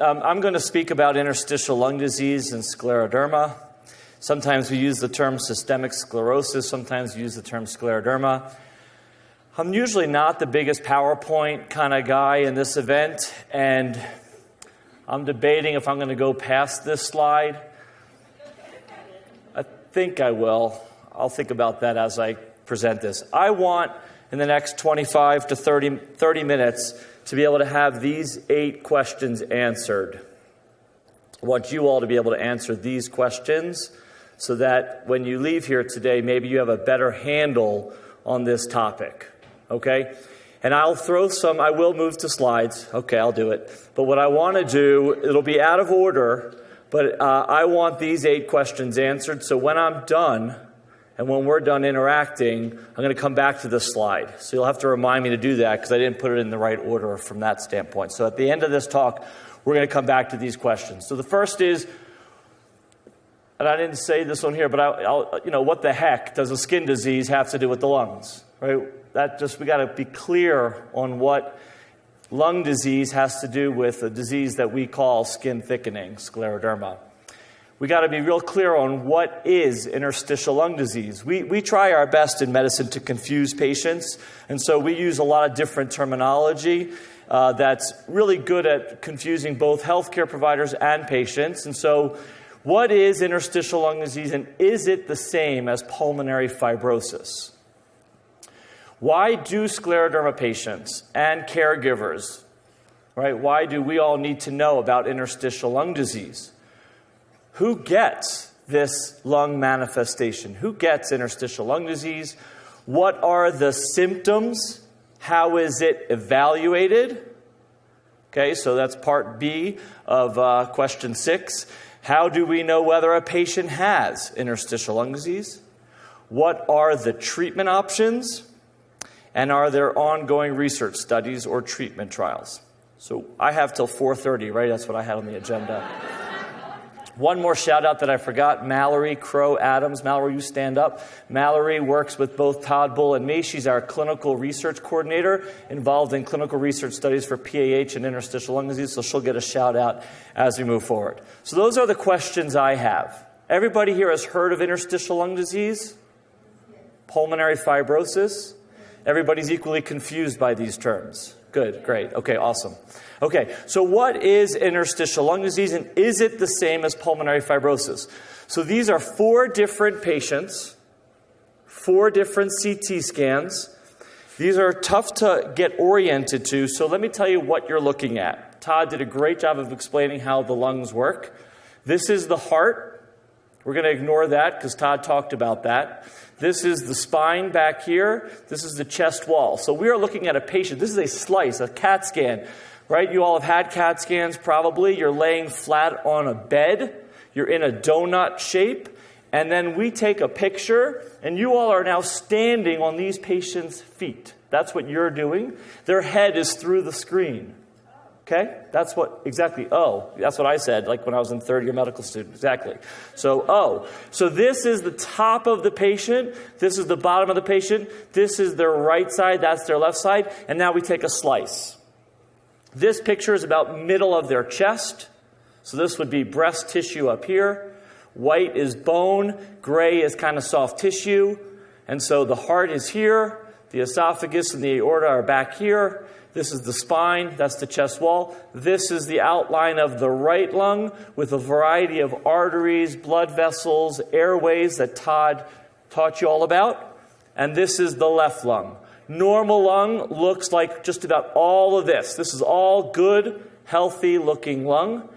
I'm going to speak about interstitial lung disease and scleroderma. Sometimes we use the term systemic sclerosis. Sometimes we use the term scleroderma. I'm usually not the biggest PowerPoint kind of guy in this event, and I'm debating if I'm going to go past this slide. I think I will. I'll think about that as I present this. I want, in the next 25 to 30 minutes, to be able to have these 8 questions answered. I want you all to be able to answer these questions so that when you leave here today, maybe you have a better handle on this topic, okay? And I will move to slides. Okay, I'll do it. But what I want to do, it'll be out of order, but I want these 8 questions answered. So when I'm done, and when we're done interacting, I'm going to come back to this slide. So you'll have to remind me to do that because I didn't put it in the right order from that standpoint. So at the end of this talk, we're going to come back to these questions. So the first is, and I didn't say this one here, but what the heck does a skin disease have to do with the lungs? Right? We got to be clear on what lung disease has to do with a disease that we call skin thickening, scleroderma. We got to be real clear on what is interstitial lung disease. We try our best in medicine to confuse patients, and so we use a lot of different terminology that's really good at confusing both healthcare providers and patients. And so what is interstitial lung disease, and is it the same as pulmonary fibrosis? Why do scleroderma patients and caregivers, right? Why do we all need to know about interstitial lung disease? Who gets this lung manifestation? Who gets interstitial lung disease? What are the symptoms? How is it evaluated? Okay, so that's part B of question 6. How do we know whether a patient has interstitial lung disease? What are the treatment options? And are there ongoing research studies or treatment trials? So I have till 4:30, right? That's what I had on the agenda. One more shout out that I forgot, Mallory Crow Adams. Mallory, you stand up. Mallory works with both Todd Bull and me. She's our clinical research coordinator involved in clinical research studies for PAH and interstitial lung disease, so she'll get a shout out as we move forward. So those are the questions I have. Everybody here has heard of interstitial lung disease? Pulmonary fibrosis? Everybody's equally confused by these terms. Good, great. Okay, awesome. Okay, so what is interstitial lung disease, and is it the same as pulmonary fibrosis? So these are 4 different patients, 4 different CT scans. These are tough to get oriented to, so let me tell you what you're looking at. Todd did a great job of explaining how the lungs work. This is the heart. We're going to ignore that because Todd talked about that. This is the spine back here. This is the chest wall. So we are looking at a patient. This is a slice, a CAT scan, right? You all have had CAT scans probably. You're laying flat on a bed. You're in a donut shape. And then we take a picture, and you all are now standing on these patients' feet. That's what you're doing. Their head is through the screen. Okay? That's what I said, like when I was in third-year medical student. Exactly. So this is the top of the patient. This is the bottom of the patient. This is their right side. That's their left side. And now we take a slice. This picture is about middle of their chest. So this would be breast tissue up here. White is bone. Gray is kind of soft tissue. And so the heart is here. The esophagus and the aorta are back here. This is the spine. That's the chest wall. This is the outline of the right lung with a variety of arteries, blood vessels, airways that Todd taught you all about. And this is the left lung. Normal lung looks like just about all of this. This is all good, healthy-looking lung.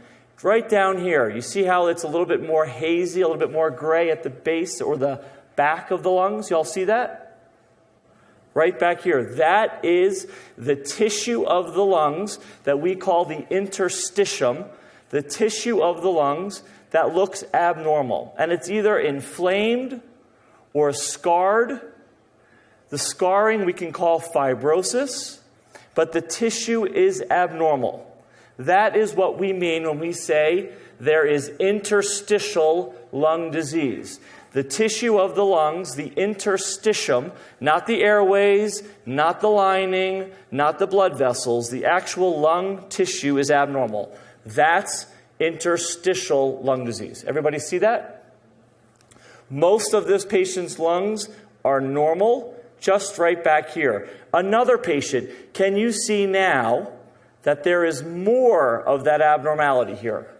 Right down here, you see how it's a little bit more hazy, a little bit more gray at the base or the back of the lungs? You all see that? Right back here. That is the tissue of the lungs that we call the interstitium, the tissue of the lungs that looks abnormal. And it's either inflamed or scarred. The scarring we can call fibrosis, but the tissue is abnormal. That is what we mean when we say there is interstitial lung disease. The tissue of the lungs, the interstitium, not the airways, not the lining, not the blood vessels, the actual lung tissue is abnormal. That's interstitial lung disease. Everybody see that? Most of this patient's lungs are normal, just right back here. Another patient, can you see now that there is more of that abnormality here?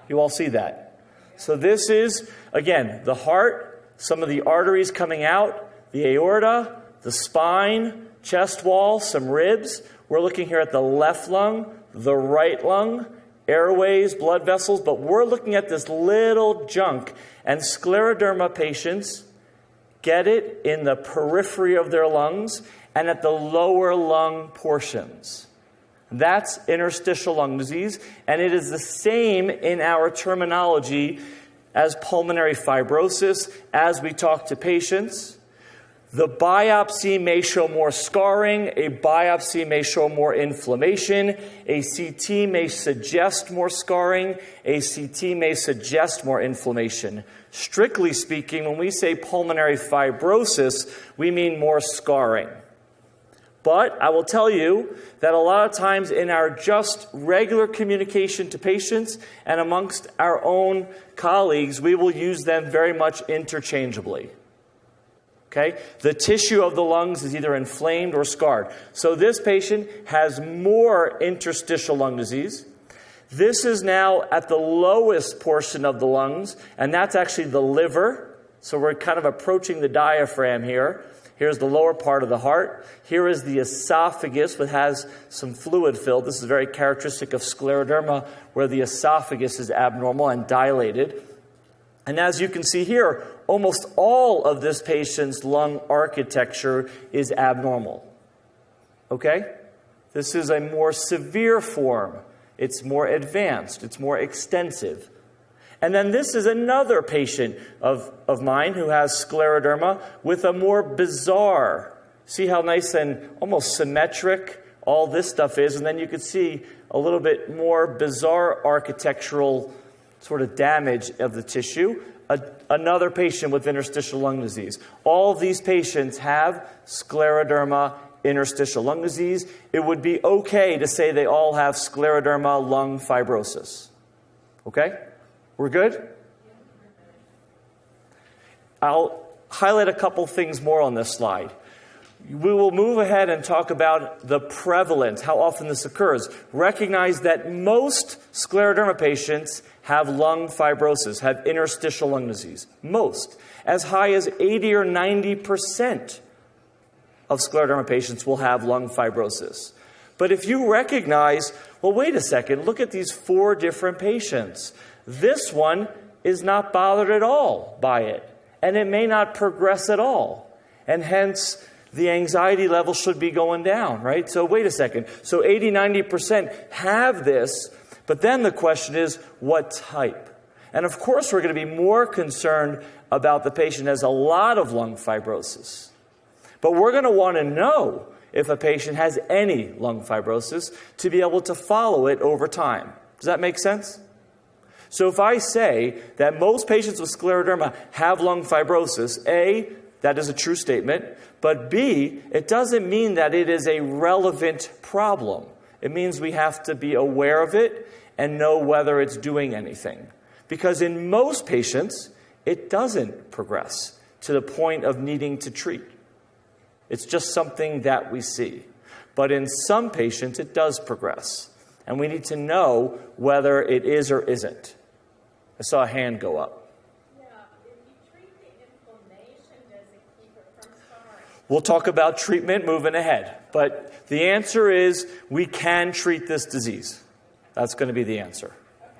You all see that? So this is, again, the heart, some of the arteries coming out, the aorta, the spine, chest wall, some ribs. We're looking here at the left lung, the right lung, airways, blood vessels, but we're looking at this little junk. And scleroderma patients get it in the periphery of their lungs and at the lower lung portions. That's interstitial lung disease, and it is the same in our terminology as pulmonary fibrosis as we talk to patients. The biopsy may show more scarring, a biopsy may show more inflammation, a CT may suggest more scarring, a CT may suggest more inflammation. Strictly speaking, when we say pulmonary fibrosis, we mean more scarring. But I will tell you that a lot of times in our just regular communication to patients and amongst our own colleagues, we will use them very much interchangeably. Okay? The tissue of the lungs is either inflamed or scarred. So this patient has more interstitial lung disease. This is now at the lowest portion of the lungs, and that's actually the liver. So we're kind of approaching the diaphragm here. Here's the lower part of the heart. Here is the esophagus, which has some fluid filled. This is very characteristic of scleroderma, where the esophagus is abnormal and dilated. And as you can see here, almost all of this patient's lung architecture is abnormal. Okay? This is a more severe form. It's more advanced. It's more extensive. And then this is another patient of mine who has scleroderma with a more bizarre, see how nice and almost symmetric all this stuff is, and then you can see a little bit more bizarre architectural sort of damage of the tissue. Another patient with interstitial lung disease. All of these patients have scleroderma, interstitial lung disease. It would be okay to say they all have scleroderma lung fibrosis. Okay? We're good? I'll highlight a couple things more on this slide. We will move ahead and talk about the prevalence, how often this occurs. Recognize that most scleroderma patients have lung fibrosis, have interstitial lung disease. Most. As high as 80 or 90% of scleroderma patients will have lung fibrosis. But if you recognize, well, wait a second, look at these 4 different patients. This one is not bothered at all by it, and it may not progress at all. And hence, the anxiety level should be going down, right? So wait a second. So 80, 90% have this, but then the question is, what type? And of course, we're going to be more concerned about the patient has a lot of lung fibrosis. But we're going to want to know if a patient has any lung fibrosis to be able to follow it over time. Does that make sense? So if I say that most patients with scleroderma have lung fibrosis, A, that is a true statement, but B, it doesn't mean that it is a relevant problem. It means we have to be aware of it and know whether it's doing anything. Because in most patients, it doesn't progress to the point of needing to treat. It's just something that we see. But in some patients, it does progress. And we need to know whether it is or isn't. I saw a hand go up. Yeah, if you treat the inflammation, does it keep it from scarring? We'll talk about treatment moving ahead. But the answer is we can treat this disease. That's going to be the answer. Okay.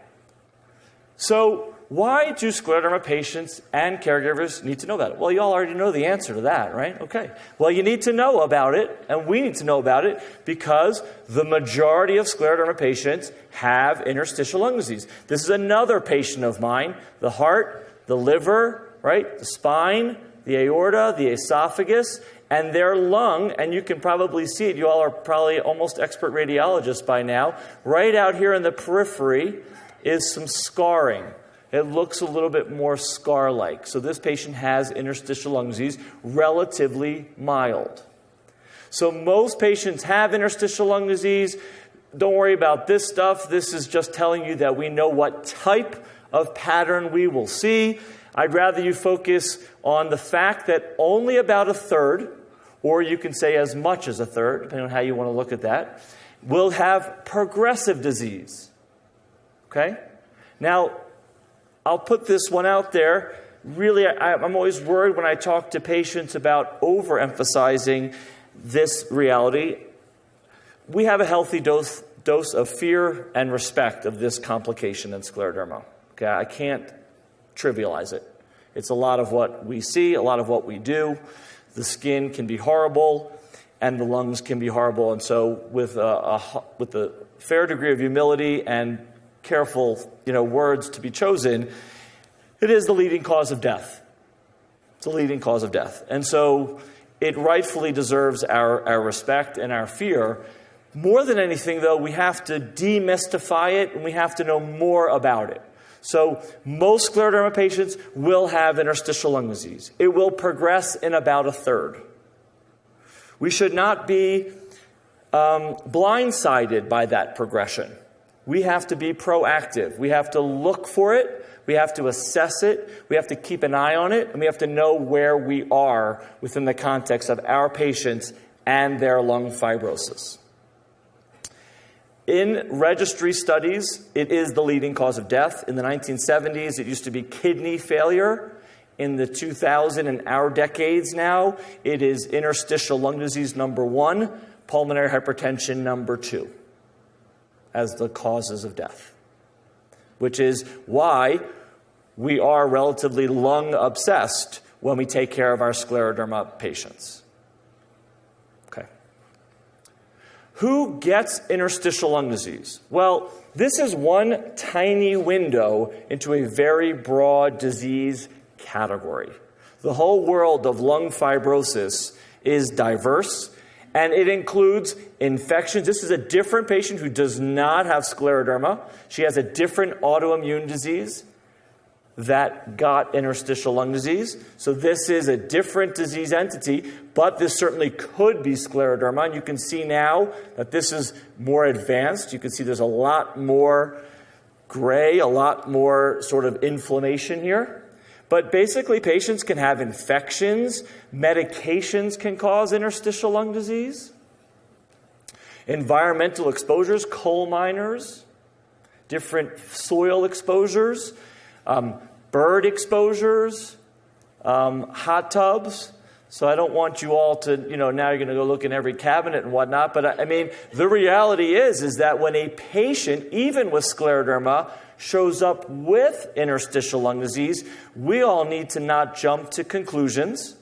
So why do scleroderma patients and caregivers need to know that? Well, you all already know the answer to that, right? Okay. Well, you need to know about it, and we need to know about it because the majority of scleroderma patients have interstitial lung disease. This is another patient of mine. The heart, the liver, right? The spine, the aorta, the esophagus, and their lung, and you can probably see it. You all are probably almost expert radiologists by now. Right out here in the periphery is some scarring. It looks a little bit more scar-like. So this patient has interstitial lung disease, relatively mild. So most patients have interstitial lung disease. don't worry about this stuff. This is just telling you that we know what type of pattern we will see. I'd rather you focus on the fact that only about a third, or you can say as much as a third, depending on how you want to look at that, will have progressive disease. Okay? Now, I'll put this one out there. Really, I'm always worried when I talk to patients about overemphasizing this reality. We have a healthy dose of fear and respect of this complication in scleroderma. Okay? I can't trivialize it. It's a lot of what we see, a lot of what we do. The skin can be horrible, and the lungs can be horrible. And so with a fair degree of humility and careful, words to be chosen, it is the leading cause of death. It's a leading cause of death. And so it rightfully deserves our respect and our fear. More than anything, though, we have to demystify it, and we have to know more about it. So most scleroderma patients will have interstitial lung disease. It will progress in about a third. We should not be blindsided by that progression. We have to be proactive. We have to look for it. We have to assess it. We have to keep an eye on it. And we have to know where we are within the context of our patients and their lung fibrosis. In registry studies, it is the leading cause of death. In the 1970s, it used to be kidney failure. In the 2000 and our decades now, it is interstitial lung disease number 1, pulmonary hypertension number 2 as the causes of death, which is why we are relatively lung obsessed when we take care of our scleroderma patients. Who gets interstitial lung disease? Well, this is one tiny window into a very broad disease category. The whole world of lung fibrosis is diverse, and it includes infections. This is a different patient who does not have scleroderma. She has a different autoimmune disease that got interstitial lung disease. So this is a different disease entity, but this certainly could be scleroderma. And you can see now that this is more advanced. You can see there's a lot more gray, a lot more sort of inflammation here. But basically, patients can have infections. Medications can cause interstitial lung disease. Environmental exposures, coal miners, different soil exposures, bird exposures, hot tubs. So I don't want you all to, now you're going to go look in every cabinet and whatnot. But I mean, the reality is that when a patient, even with scleroderma, shows up with interstitial lung disease, we all need to not jump to conclusions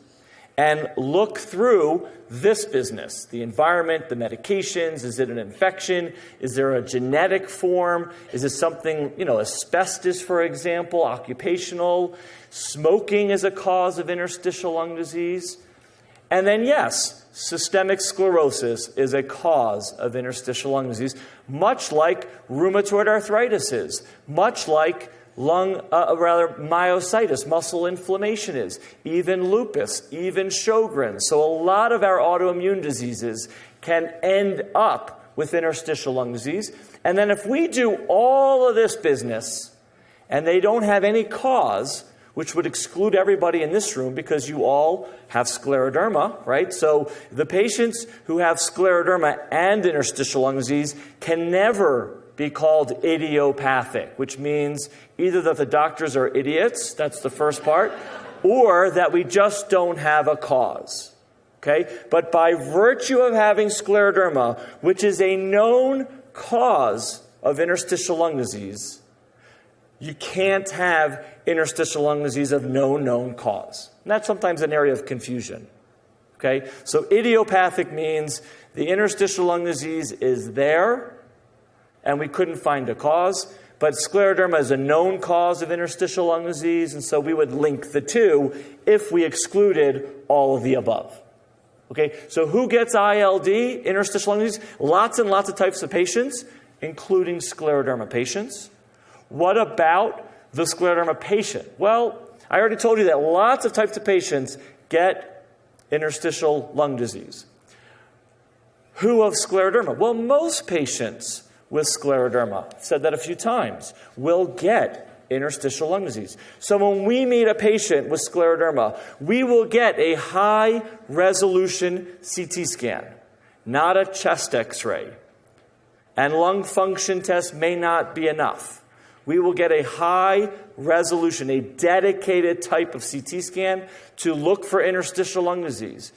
and look through this business, the environment, the medications. Is it an infection? Is there a genetic form? Is it something, asbestos, for example, occupational? Smoking is a cause of interstitial lung disease. And then, yes, systemic sclerosis is a cause of interstitial lung disease, much like rheumatoid arthritis is, much like myositis, muscle inflammation is, even lupus, even Sjogren's. So a lot of our autoimmune diseases can end up with interstitial lung disease. And then if we do all of this business and they don't have any cause, which would exclude everybody in this room because you all have scleroderma, right? So the patients who have scleroderma and interstitial lung disease can never be called idiopathic, which means either that the doctors are idiots, that's the first part, or that we just don't have a cause. Okay? But by virtue of having scleroderma, which is a known cause of interstitial lung disease, you can't have interstitial lung disease of no known cause. And that's sometimes an area of confusion. Okay? So idiopathic means the interstitial lung disease is there, and we couldn't find a cause. But scleroderma is a known cause of interstitial lung disease, and so we would link the two if we excluded all of the above. Okay, so who gets ILD, interstitial lung disease? Lots and lots of types of patients, including scleroderma patients. What about the scleroderma patient? Well, I already told you that lots of types of patients get interstitial lung disease. Who of scleroderma? Well, most patients with scleroderma, I've said that a few times, will get interstitial lung disease. So when we meet a patient with scleroderma, we will get a high-resolution CT scan, not a chest X-ray. And lung function test may not be enough. We will get a high-resolution, a dedicated type of CT scan to look for interstitial lung disease.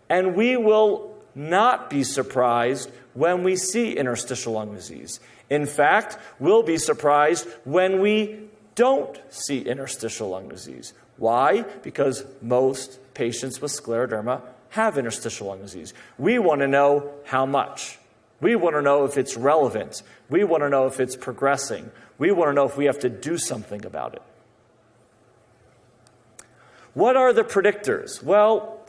And we will not be surprised when we see interstitial lung disease. In fact, we'll be surprised when we don't see interstitial lung disease. Why? Because most patients with scleroderma have interstitial lung disease. We want to know how much. We want to know if it's relevant. We want to know if it's progressing. We want to know if we have to do something about it. What are the predictors? Well,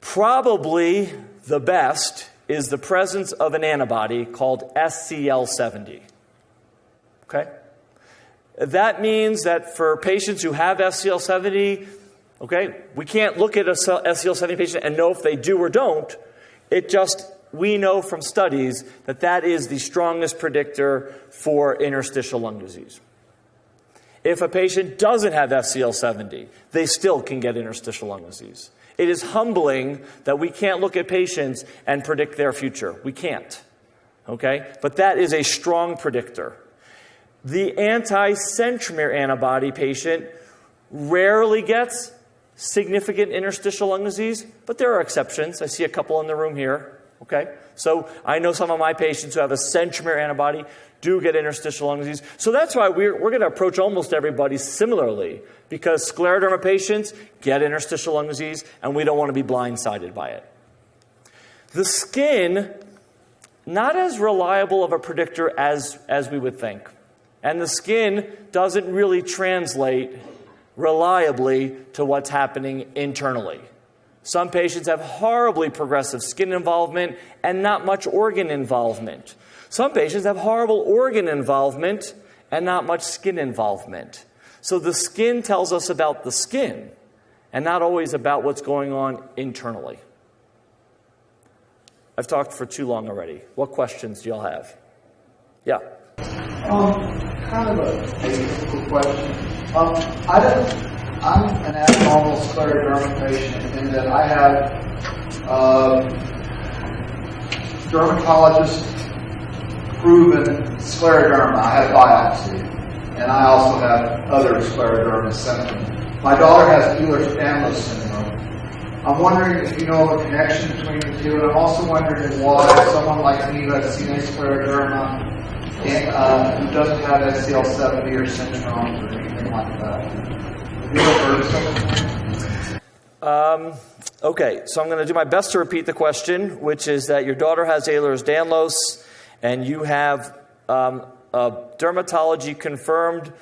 probably the best is the presence of an antibody called SCL-70. Okay? That means that for patients who have SCL-70, okay, we can't look at a SCL-70 patient and know if they do or don't. We know from studies that that is the strongest predictor for interstitial lung disease. If a patient doesn't have SCL-70, they still can get interstitial lung disease. It is humbling that we can't look at patients and predict their future. We can't. Okay? But that is a strong predictor. The anti-centromere antibody patient rarely gets significant interstitial lung disease, but there are exceptions. I see a couple in the room here. Okay? So I know some of my patients who have a centromere antibody do get interstitial lung disease. So that's why we're going to approach almost everybody similarly, because scleroderma patients get interstitial lung disease, and we don't want to be blindsided by it. The skin, not as reliable of a predictor as we would think. And the skin doesn't really translate reliably to what's happening internally. Some patients have horribly progressive skin involvement and not much organ involvement. Some patients have horrible organ involvement and not much skin involvement. So the skin tells us about the skin and not always about what's going on internally. I've talked for too long already. What questions do y'all have? Yeah. Kind of a difficult question. I'm an abnormal scleroderma patient in that I have dermatologist-proven scleroderma. I have biopsy, and I also have other scleroderma symptoms. My daughter has Ehlers-Danlos syndrome. I'm wondering if you know of a connection between the two, and I'm also wondering why someone like me who has CNA scleroderma who doesn't have SCL-70 or syndromes or anything like that. Okay, so I'm going to do my best to repeat the question, which is that your daughter has Ehlers-Danlos, and you have a dermatology-confirmed,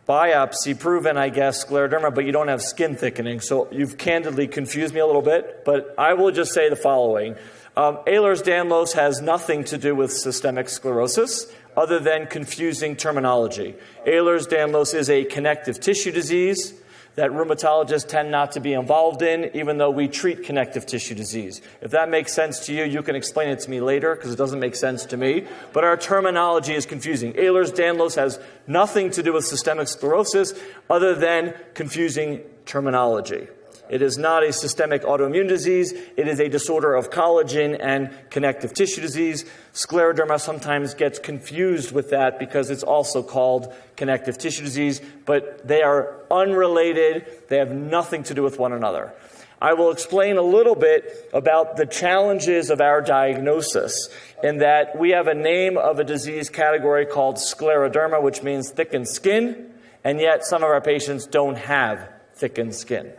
biopsy-proven, I guess, scleroderma, but you don't have skin thickening. So you've candidly confused me a little bit, but I will just say the following. Ehlers-Danlos has nothing to do with systemic sclerosis other than confusing terminology. Ehlers-Danlos is a connective tissue disease that rheumatologists tend not to be involved in, even though we treat connective tissue disease. If that makes sense to you, you can explain it to me later, because it doesn't make sense to me. But our terminology is confusing. Ehlers-Danlos has nothing to do with systemic sclerosis other than confusing terminology. It is not a systemic autoimmune disease. It is a disorder of collagen and connective tissue disease. Scleroderma sometimes gets confused with that because it's also called connective tissue disease, but they are unrelated. They have nothing to do with one another. I will explain a little bit about the challenges of our diagnosis in that we have a name of a disease category called scleroderma, which means thickened skin, and yet some of our patients don't have thickened skin.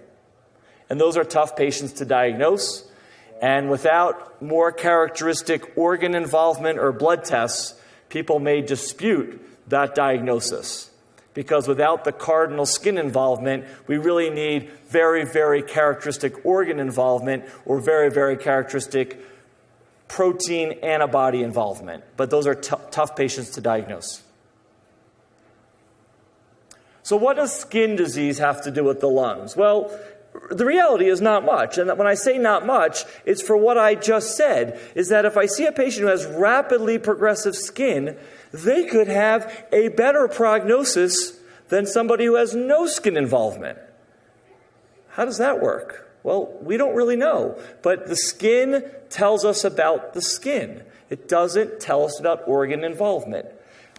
And those are tough patients to diagnose. And without more characteristic organ involvement or blood tests, people may dispute that diagnosis. Because without the cardinal skin involvement, we really need very, very characteristic organ involvement or very, very characteristic protein antibody involvement. But those are tough patients to diagnose. So what does skin disease have to do with the lungs? Well, the reality is not much. And when I say not much, it's for what I just said, is that if I see a patient who has rapidly progressive skin, they could have a better prognosis than somebody who has no skin involvement. How does that work? Well, we don't really know. But the skin tells us about the skin. It doesn't tell us about organ involvement.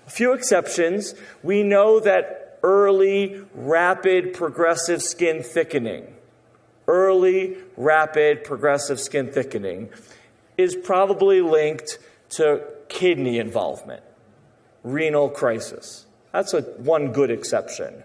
A few exceptions. We know that early, rapid, progressive skin thickening, is probably linked to kidney involvement, renal crisis. That's one good exception.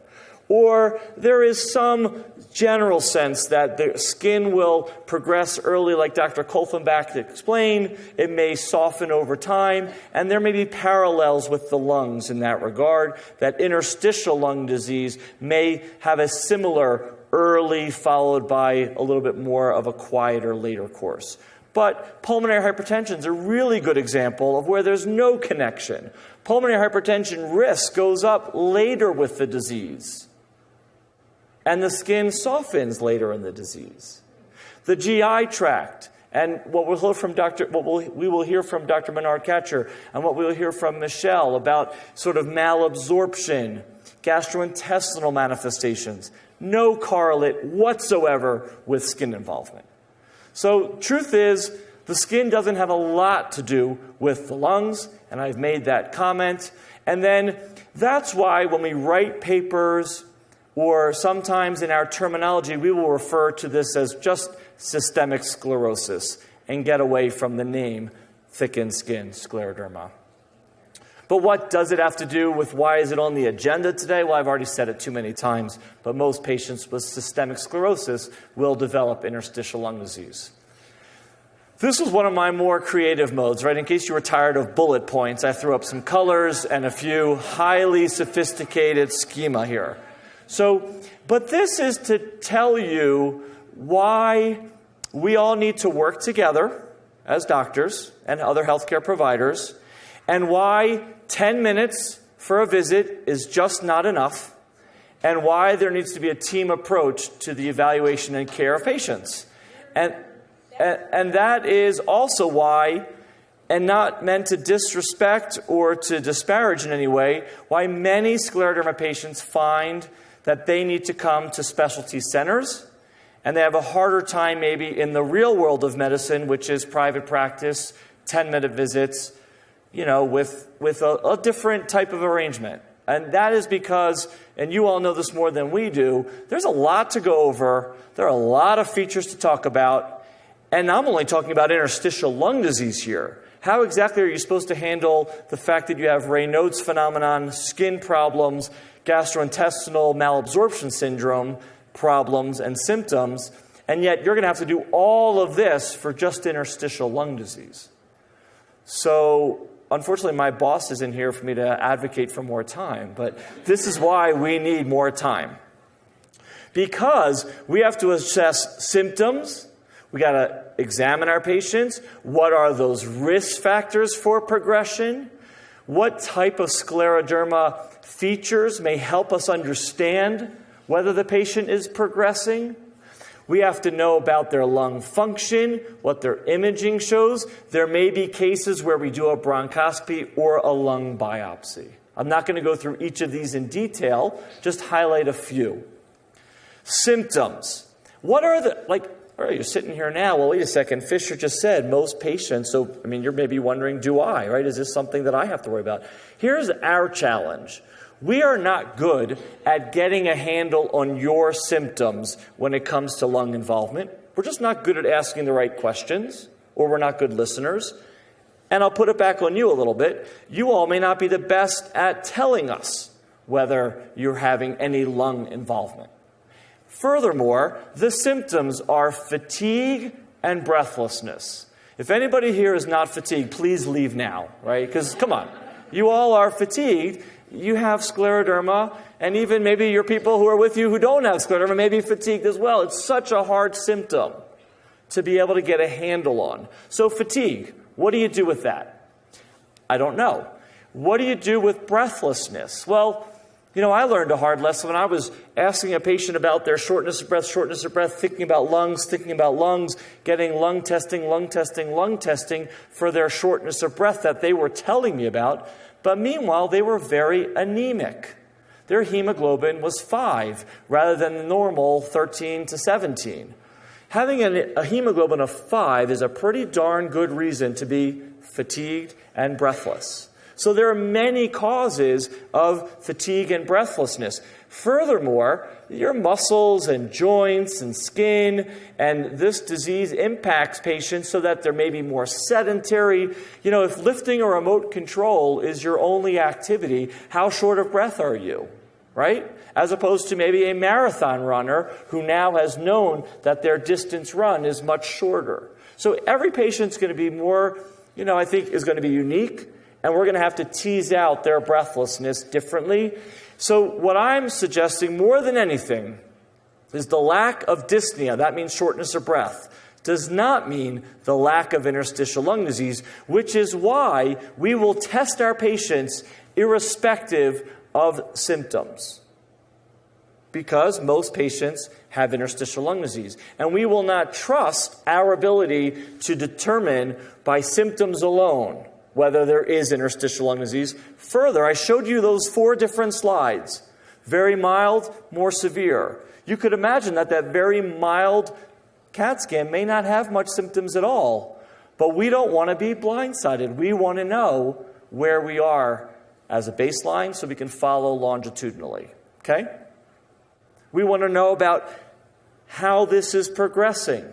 Or there is some general sense that the skin will progress early, like Dr. Kolfenbach explained. It may soften over time, and there may be parallels with the lungs in that regard, that interstitial lung disease may have a similar early followed by a little bit more of a quieter later course. But pulmonary hypertension is a really good example of where there's no connection. Pulmonary hypertension risk goes up later with the disease, and the skin softens later in the disease. The GI tract, and what we will hear from Dr. Menard-Katcher, and what we will hear from Michelle about sort of malabsorption, gastrointestinal manifestations, no correlate whatsoever with skin involvement. So, truth is, the skin doesn't have a lot to do with the lungs, and I've made that comment. And then that's why when we write papers, or sometimes in our terminology, we will refer to this as just systemic sclerosis and get away from the name thickened skin scleroderma. But what does it have to do with why is it on the agenda today? Well, I've already said it too many times, but most patients with systemic sclerosis will develop interstitial lung disease. This was one of my more creative modes, right? In case you were tired of bullet points, I threw up some colors and a few highly sophisticated schema here. But this is to tell you why we all need to work together as doctors and other healthcare providers, and why 10 minutes for a visit is just not enough, and why there needs to be a team approach to the evaluation and care of patients. And that is also why, and not meant to disrespect or to disparage in any way, why many scleroderma patients find that they need to come to specialty centers, and they have a harder time maybe in the real world of medicine, which is private practice, 10-minute visits, with a different type of arrangement. And that is because, and you all know this more than we do, there's a lot to go over. There are a lot of features to talk about. And I'm only talking about interstitial lung disease here. How exactly are you supposed to handle the fact that you have Raynaud's phenomenon, skin problems, gastrointestinal malabsorption syndrome problems and symptoms, and yet you're going to have to do all of this for just interstitial lung disease? So, unfortunately, my boss isn't here for me to advocate for more time, but this is why we need more time. Because we have to assess symptoms, we got to examine our patients. What are those risk factors for progression? What type of scleroderma features may help us understand whether the patient is progressing? We have to know about their lung function, what their imaging shows. There may be cases where we do a bronchoscopy or a lung biopsy. I'm not going to go through each of these in detail, just highlight a few. Symptoms. What are you're sitting here now. Well, wait a second. Fischer just said most patients. So, you're maybe wondering, do I, right? Is this something that I have to worry about? Here's our challenge. We are not good at getting a handle on your symptoms when it comes to lung involvement. We're just not good at asking the right questions, or we're not good listeners. And I'll put it back on you a little bit. You all may not be the best at telling us whether you're having any lung involvement. Furthermore, the symptoms are fatigue and breathlessness. If anybody here is not fatigued, please leave now, right? Because, come on, you all are fatigued. You have scleroderma, and even maybe your people who are with you who don't have scleroderma may be fatigued as well. It's such a hard symptom to be able to get a handle on. So fatigue, what do you do with that? I don't know. What do you do with breathlessness? Well, I learned a hard lesson when I was asking a patient about their shortness of breath, thinking about lungs, getting lung testing for their shortness of breath that they were telling me about. But meanwhile, they were very anemic. Their hemoglobin was 5 rather than the normal 13 to 17. Having a hemoglobin of 5 is a pretty darn good reason to be fatigued and breathless. So there are many causes of fatigue and breathlessness. Furthermore, your muscles and joints and skin and this disease impacts patients so that they're maybe more sedentary. If lifting or remote control is your only activity, how short of breath are you? Right? As opposed to maybe a marathon runner who now has known that their distance run is much shorter. So every patient's going to be more, I think is going to be unique, and we're going to have to tease out their breathlessness differently. So what I'm suggesting more than anything is the lack of dyspnea, that means shortness of breath, does not mean the lack of interstitial lung disease, which is why we will test our patients irrespective of symptoms, because most patients have interstitial lung disease. And we will not trust our ability to determine by symptoms alone whether there is interstitial lung disease. Further, I showed you those 4 different slides. Very mild, more severe. You could imagine that very mild CAT scan may not have much symptoms at all. But we don't want to be blindsided. We want to know where we are as a baseline so we can follow longitudinally. Okay? We want to know about how this is progressing.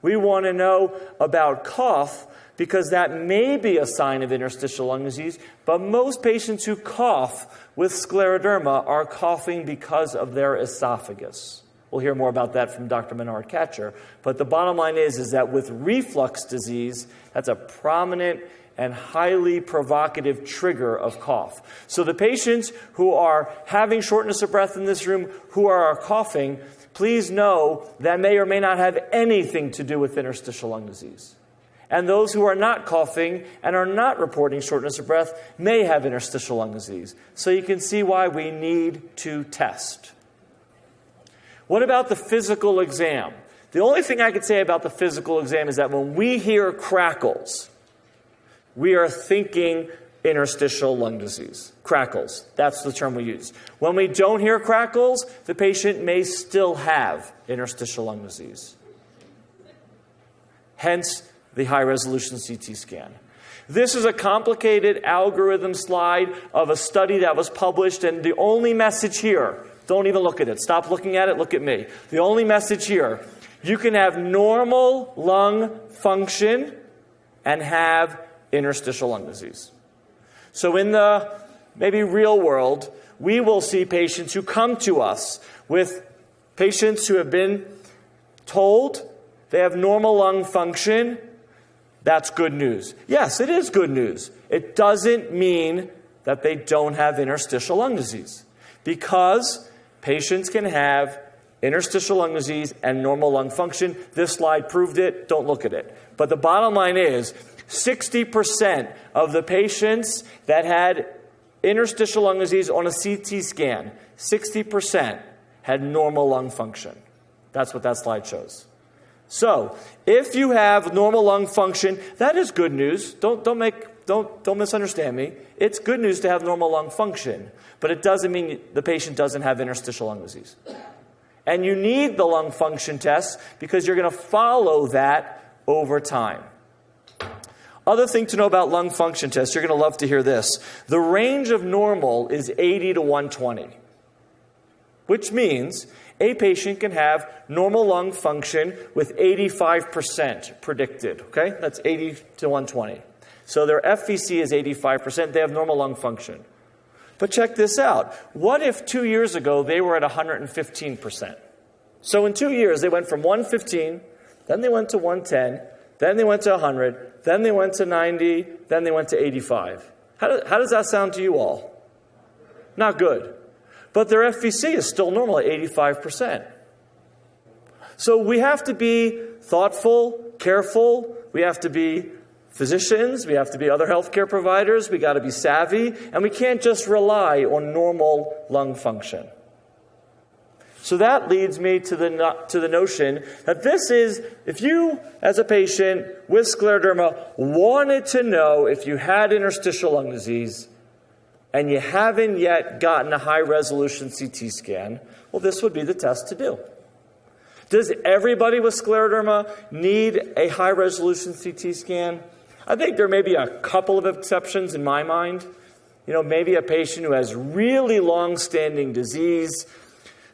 We want to know about cough, because that may be a sign of interstitial lung disease, but most patients who cough with scleroderma are coughing because of their esophagus. We'll hear more about that from Dr. Menard Katcher. But the bottom line is that with reflux disease, that's a prominent and highly provocative trigger of cough. So the patients who are having shortness of breath in this room, who are coughing, please know that may or may not have anything to do with interstitial lung disease. And those who are not coughing and are not reporting shortness of breath may have interstitial lung disease. So you can see why we need to test. What about the physical exam? The only thing I could say about the physical exam is that when we hear crackles, we are thinking interstitial lung disease. Crackles, that's the term we use. When we don't hear crackles, the patient may still have interstitial lung disease. Hence, the high-resolution CT scan. This is a complicated algorithm slide of a study that was published, and the only message here, don't even look at it. Stop looking at it, look at me. The only message here, you can have normal lung function and have interstitial lung disease. So in the maybe real world, we will see patients who come to us with patients who have been told they have normal lung function. That's good news. Yes, it is good news. It doesn't mean that they don't have interstitial lung disease, because patients can have interstitial lung disease and normal lung function. This slide proved it. Don't look at it. But the bottom line is 60% of the patients that had interstitial lung disease on a CT scan, 60% had normal lung function. That's what that slide shows. So, if you have normal lung function, that is good news. Don't misunderstand me. It's good news to have normal lung function, but it doesn't mean the patient doesn't have interstitial lung disease. And you need the lung function test because you're going to follow that over time. Other thing to know about lung function tests, you're going to love to hear this. The range of normal is 80 to 120, which means a patient can have normal lung function with 85% predicted. Okay? That's 80 to 120. So their FVC is 85%. They have normal lung function. But check this out. What if 2 years ago they were at 115%? So in 2 years they went from 115, then they went to 110, then they went to 100, then they went to 90, then they went to 85. How does that sound to you all? Not good. But their FVC is still normal at 85%. So we have to be thoughtful, careful. We have to be physicians, we have to be other healthcare providers, we got to be savvy, and we can't just rely on normal lung function. So that leads me to the notion that this is, if you, as a patient with scleroderma, wanted to know if you had interstitial lung disease and you haven't yet gotten a high-resolution CT scan, well, this would be the test to do. Does everybody with scleroderma need a high-resolution CT scan? I think there may be a couple of exceptions in my mind. Maybe a patient who has really long-standing disease,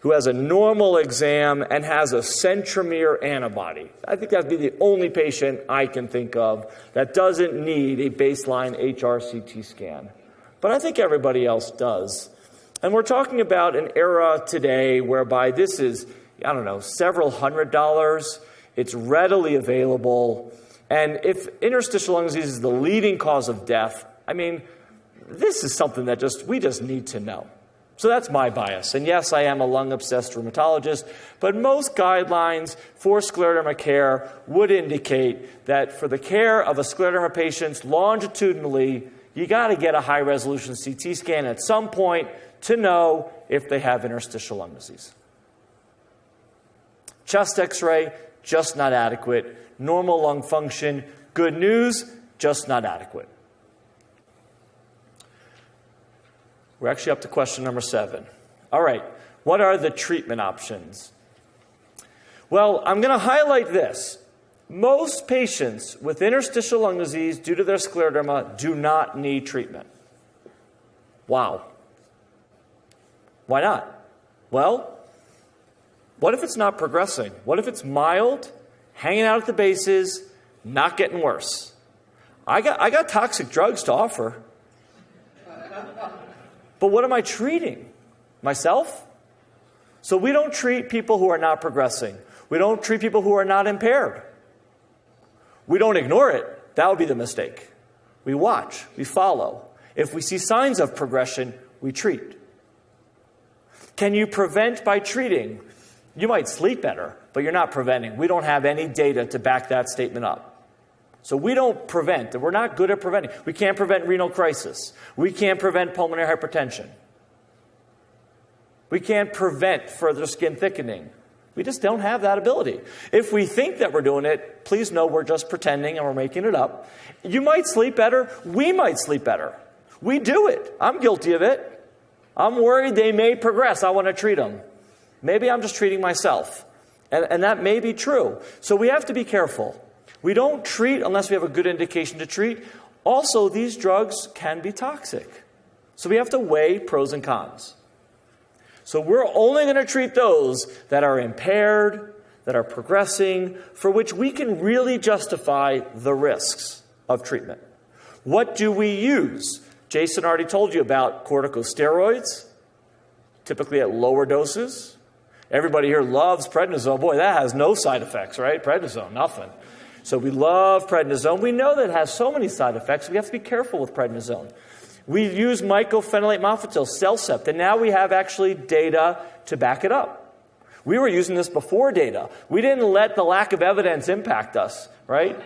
who has a normal exam and has a centromere antibody. I think that would be the only patient I can think of that doesn't need a baseline HRCT scan. But I think everybody else does. And we're talking about an era today whereby this is, several $100s. It's readily available. And if interstitial lung disease is the leading cause of death, this is something that we just need to know. So that's my bias. And yes, I am a lung-obsessed rheumatologist, but most guidelines for scleroderma care would indicate that for the care of a scleroderma patient longitudinally, you got to get a high-resolution CT scan at some point to know if they have interstitial lung disease. Chest X-ray, just not adequate. Normal lung function, good news, just not adequate. We're actually up to question number 7. All right, what are the treatment options? Well, I'm going to highlight this. Most patients with interstitial lung disease due to their scleroderma do not need treatment. Wow. Why not? Well, what if it's not progressing? What if it's mild, hanging out at the bases, not getting worse? I got toxic drugs to offer. But what am I treating? Myself? So we don't treat people who are not progressing. We don't treat people who are not impaired. We don't ignore it. That would be the mistake. We watch. We follow. If we see signs of progression, we treat. Can you prevent by treating? You might sleep better, but you're not preventing. We don't have any data to back that statement up. So we don't prevent. We're not good at preventing. We can't prevent renal crisis. We can't prevent pulmonary hypertension. We can't prevent further skin thickening. We just don't have that ability. If we think that we're doing it, please know we're just pretending and we're making it up. You might sleep better. We might sleep better. We do it. I'm guilty of it. I'm worried they may progress. I want to treat them. Maybe I'm just treating myself. And that may be true. So we have to be careful. We don't treat unless we have a good indication to treat. Also, these drugs can be toxic. So we have to weigh pros and cons. So we're only going to treat those that are impaired, that are progressing, for which we can really justify the risks of treatment. What do we use? Jason already told you about corticosteroids, typically at lower doses. Everybody here loves prednisone. Boy, that has no side effects, right? Prednisone, nothing. So we love prednisone. We know that it has so many side effects. We have to be careful with prednisone. We use mycophenolate mofetil, Cellcept, and now we have actually data to back it up. We were using this before data. We didn't let the lack of evidence impact us, right?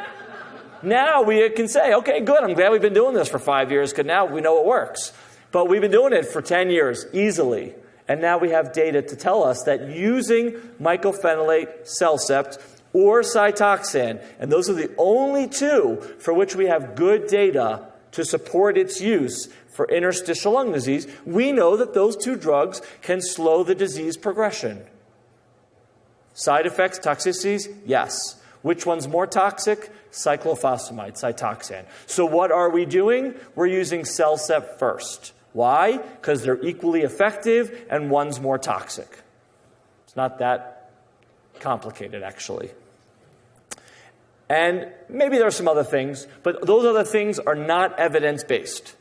Now we can say, okay, good, I'm glad we've been doing this for 5 years because now we know it works. But we've been doing it for 10 years easily. And now we have data to tell us that using mycophenolate, Cellcept, or Cytoxan, and those are the only two for which we have good data to support its use for interstitial lung disease, we know that those two drugs can slow the disease progression. Side effects, toxicities? Yes. Which one's more toxic? Cyclophosphamide, Cytoxan. So what are we doing? We're using Cellcept first. Why? Because they're equally effective and one's more toxic. It's not that complicated, actually. And maybe there are some other things, but those other things are not evidence-based.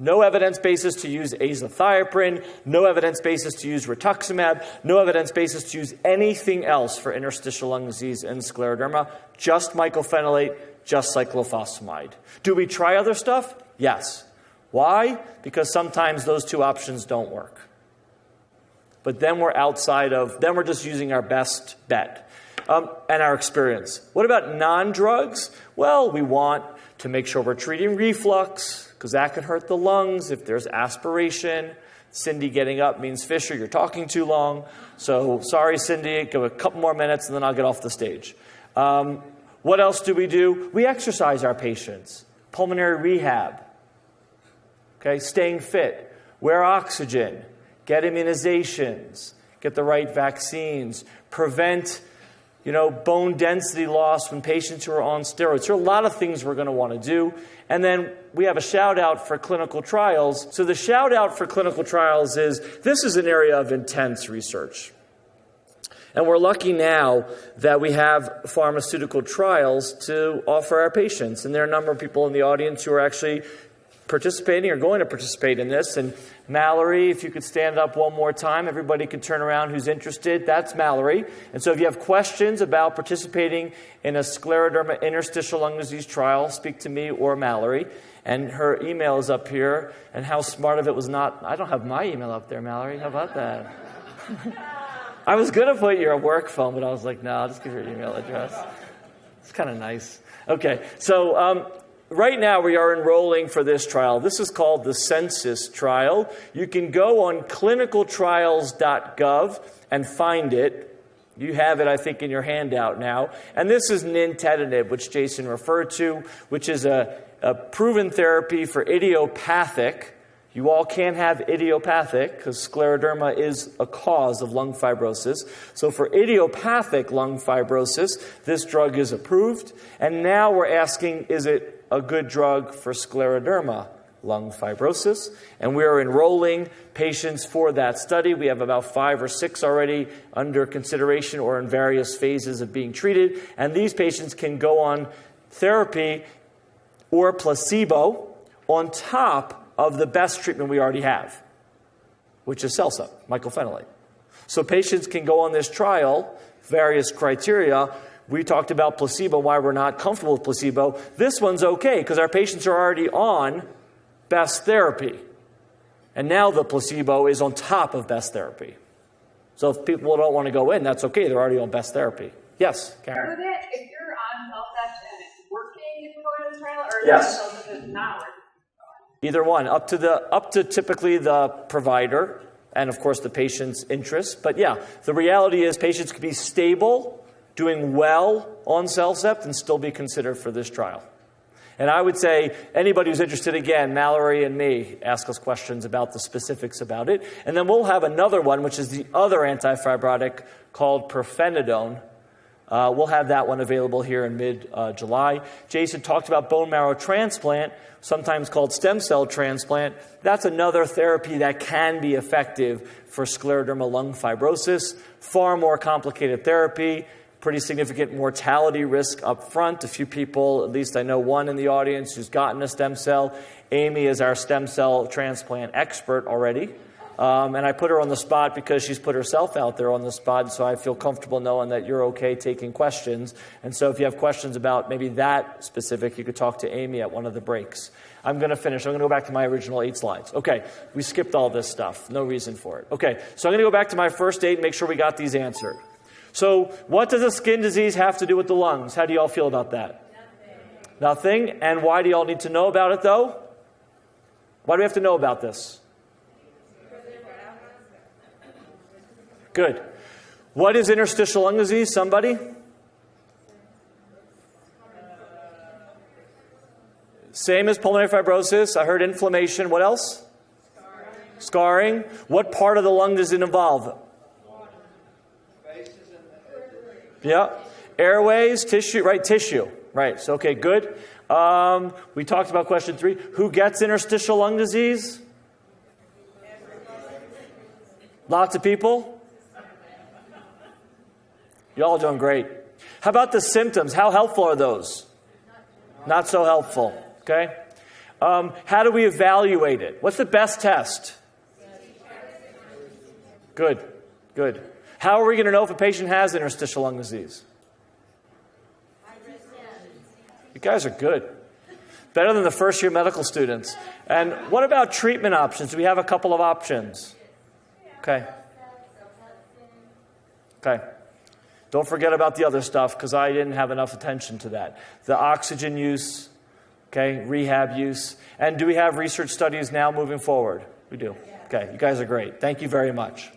No evidence basis to use azathioprine, no evidence basis to use rituximab, no evidence basis to use anything else for interstitial lung disease and scleroderma, just mycophenolate, just cyclophosphamide. Do we try other stuff? Yes. Why? Because sometimes those two options don't work. But then we're then we're just using our best bet and our experience. What about non-drugs? Well, we want to make sure we're treating reflux, because that can hurt the lungs if there's aspiration. Cindy getting up means, Fischer, you're talking too long. So sorry, Cindy, give a couple more minutes and then I'll get off the stage. What else do? We exercise our patients. Pulmonary rehab. Okay, staying fit. Wear oxygen. Get immunizations. Get the right vaccines. Prevent, bone density loss when patients who are on steroids. There are a lot of things we're going to want to do. And then we have a shout out for clinical trials. So the shout out for clinical trials is, this is an area of intense research. And we're lucky now that we have pharmaceutical trials to offer our patients. And there are a number of people in the audience who are actually participating or going to participate in this. And Mallory, if you could stand up one more time, everybody can turn around who's interested. That's Mallory. And so if you have questions about participating in a scleroderma interstitial lung disease trial, speak to me or Mallory. And her email is up here. And how smart of it was not, I don't have my email up there, Mallory. How about that? I was going to put your work phone, but I was like, no, I'll just give your email address. It's kind of nice. Okay, so right now we are enrolling for this trial. This is called the Census trial. You can go on clinicaltrials.gov and find it. You have it, I think, in your handout now. And this is nintedanib, which Jason referred to, which is a proven therapy for idiopathic. You all can't have idiopathic because scleroderma is a cause of lung fibrosis. So for idiopathic lung fibrosis, this drug is approved. And now we're asking, is it a good drug for scleroderma lung fibrosis? And we are enrolling patients for that study. We have about 5 or 6 already under consideration or in various phases of being treated. And these patients can go on therapy or placebo on top of the best treatment we already have, which is CellCept, mycophenolate. So patients can go on this trial, various criteria. We talked about placebo, why we're not comfortable with placebo. This one's okay, because our patients are already on best therapy. And now the placebo is on top of best therapy. So if people don't want to go in, that's okay. They're already on best therapy. Yes, Karen? With it, if you're on CellCept and it's working, you can go into the trial, or Yes. if it's not working? Either one, up to typically the provider and, of course, the patient's interest. But yeah, the reality is patients could be stable, doing well on CellCept, and still be considered for this trial. And I would say anybody who's interested, again, Mallory and me, ask us questions about the specifics about it. And then we'll have another one, which is the other antifibrotic called pirfenidone. We'll have that one available here in mid-July. Jason talked about bone marrow transplant, sometimes called stem cell transplant. That's another therapy that can be effective for scleroderma lung fibrosis. Far more complicated therapy, pretty significant mortality risk up front. A few people, at least I know one in the audience, who's gotten a stem cell. Amy is our stem cell transplant expert already. And I put her on the spot because she's put herself out there on the spot, so I feel comfortable knowing that you're okay taking questions. And so if you have questions about maybe that specific, you could talk to Amy at one of the breaks. I'm going to finish. I'm going to go back to my original 8 slides. Okay, we skipped all this stuff. No reason for it. Okay, so I'm going to go back to my first 8 and make sure we got these answered. So what does a skin disease have to do with the lungs? How do you all feel about that? Nothing. And why do you all need to know about it, though? Why do we have to know about this? Good. What is interstitial lung disease? Somebody? Same as pulmonary fibrosis. I heard inflammation. What else? Scarring. What part of the lung does it involve? Yeah. Airways, tissue, right? Tissue. Right. So, okay, good. We talked about question 3. Who gets interstitial lung disease? Lots of people? Y'all are doing great. How about the symptoms? How helpful are those? Not so helpful. Okay. How do we evaluate it? What's the best test? Good. Good. How are we going to know if a patient has interstitial lung disease? You guys are good. Better than the first-year medical students. And what about treatment options? Do we have a couple of options? Okay. Okay. Don't forget about the other stuff because I didn't have enough attention to that. The oxygen use, Okay, rehab use. And do we have research studies now moving forward? We do. Okay, you guys are great. Thank you very much.